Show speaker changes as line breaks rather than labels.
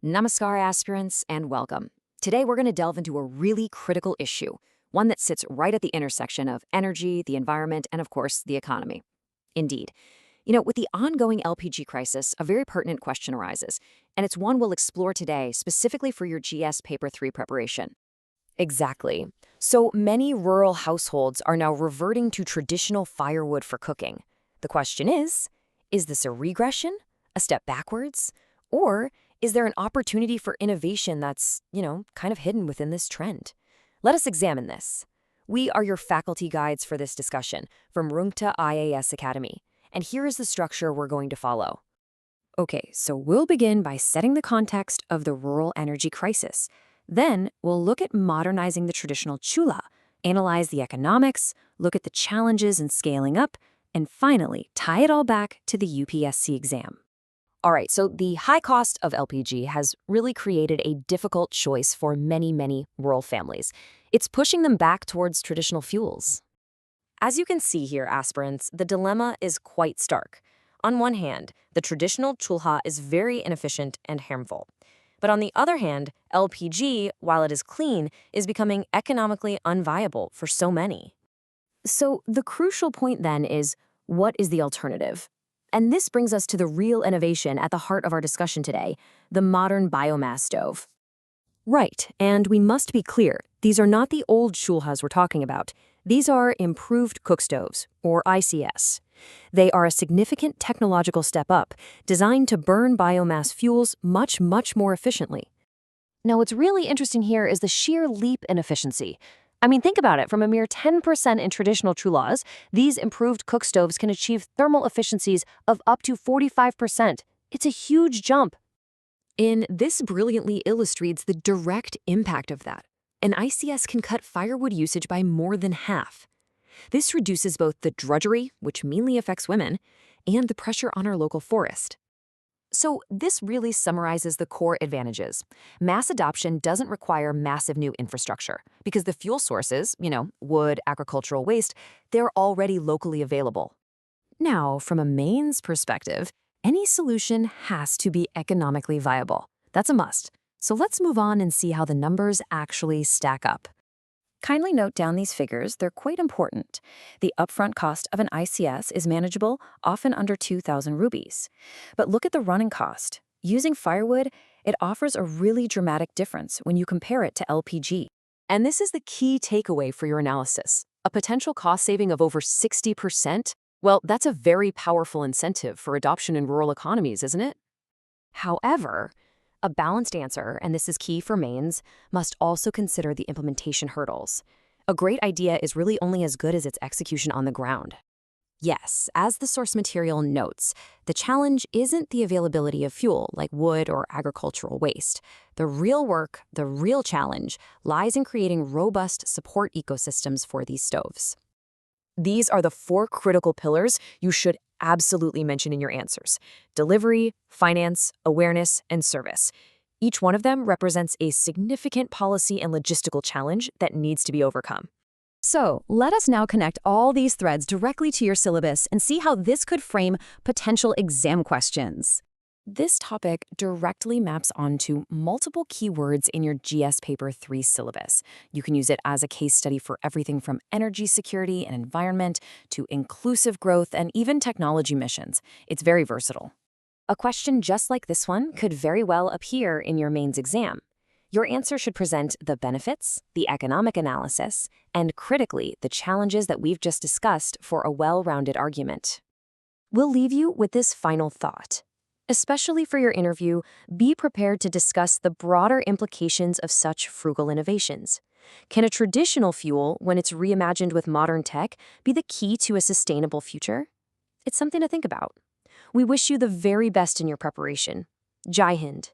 Namaskar, aspirants, and welcome. Today, we're going to delve into a really critical issue, one that sits right at the intersection of energy, the environment, and of course, the economy. Indeed. With the ongoing LPG crisis, a very pertinent question arises, and it's one we'll explore today specifically for your GS Paper 3 preparation. Exactly. So many rural households are now reverting to traditional firewood for cooking. The question is this a regression, a step backwards, or is there an opportunity for innovation that's, kind of hidden within this trend? Let us examine this. We are your faculty guides for this discussion from Rungta IAS Academy, and here is the structure we're going to follow. Okay, so we'll begin by setting the context of the rural energy crisis. Then we'll look at modernizing the traditional chula, analyze the economics, look at the challenges in scaling up, and finally tie it all back to the UPSC exam. All right, so the high cost of LPG has really created a difficult choice for many, many rural families. It's pushing them back towards traditional fuels. As you can see here, aspirants, the dilemma is quite stark. On one hand, the traditional chulha is very inefficient and harmful. But on the other hand, LPG, while it is clean, is becoming economically unviable for so many. So the crucial point then is, what is the alternative? And this brings us to the real innovation at the heart of our discussion today, the modern biomass stove. Right, and we must be clear, these are not the old chulhas we're talking about. These are Improved Cookstoves, or ICS. They are a significant technological step up, designed to burn biomass fuels much, much more efficiently. Now, what's really interesting here is the sheer leap in efficiency. Think about it. From a mere 10% in traditional chulhas, these improved cookstoves can achieve thermal efficiencies of up to 45%. It's a huge jump. And this brilliantly illustrates the direct impact of that. An ICS can cut firewood usage by more than half. This reduces both the drudgery, which mainly affects women, and the pressure on our local forest. So this really summarizes the core advantages. Mass adoption doesn't require massive new infrastructure because the fuel sources, wood, agricultural waste, they're already locally available. Now, from a mains perspective, any solution has to be economically viable. That's a must. So let's move on and see how the numbers actually stack up. Kindly note down these figures, they're quite important. The upfront cost of an ICS is manageable, often under 2,000 rupees. But look at the running cost. Using firewood, it offers a really dramatic difference when you compare it to LPG. And this is the key takeaway for your analysis. A potential cost saving of over 60%? Well, that's a very powerful incentive for adoption in rural economies, isn't it? However, a balanced answer, and this is key for mains, must also consider the implementation hurdles. A great idea is really only as good as its execution on the ground. Yes, as the source material notes, the challenge isn't the availability of fuel like wood or agricultural waste. The real work, the real challenge, lies in creating robust support ecosystems for these stoves. These are the 4 critical pillars you should absolutely mention in your answers: delivery, finance, awareness, and service. Each one of them represents a significant policy and logistical challenge that needs to be overcome. So, let us now connect all these threads directly to your syllabus and see how this could frame potential exam questions. This topic directly maps onto multiple keywords in your GS Paper 3 syllabus. You can use it as a case study for everything from energy security and environment to inclusive growth and even technology missions. It's very versatile. A question just like this one could very well appear in your mains exam. Your answer should present the benefits, the economic analysis, and critically, the challenges that we've just discussed for a well-rounded argument. We'll leave you with this final thought. Especially for your interview, be prepared to discuss the broader implications of such frugal innovations. Can a traditional fuel, when it's reimagined with modern tech, be the key to a sustainable future? It's something to think about. We wish you the very best in your preparation. Jai Hind.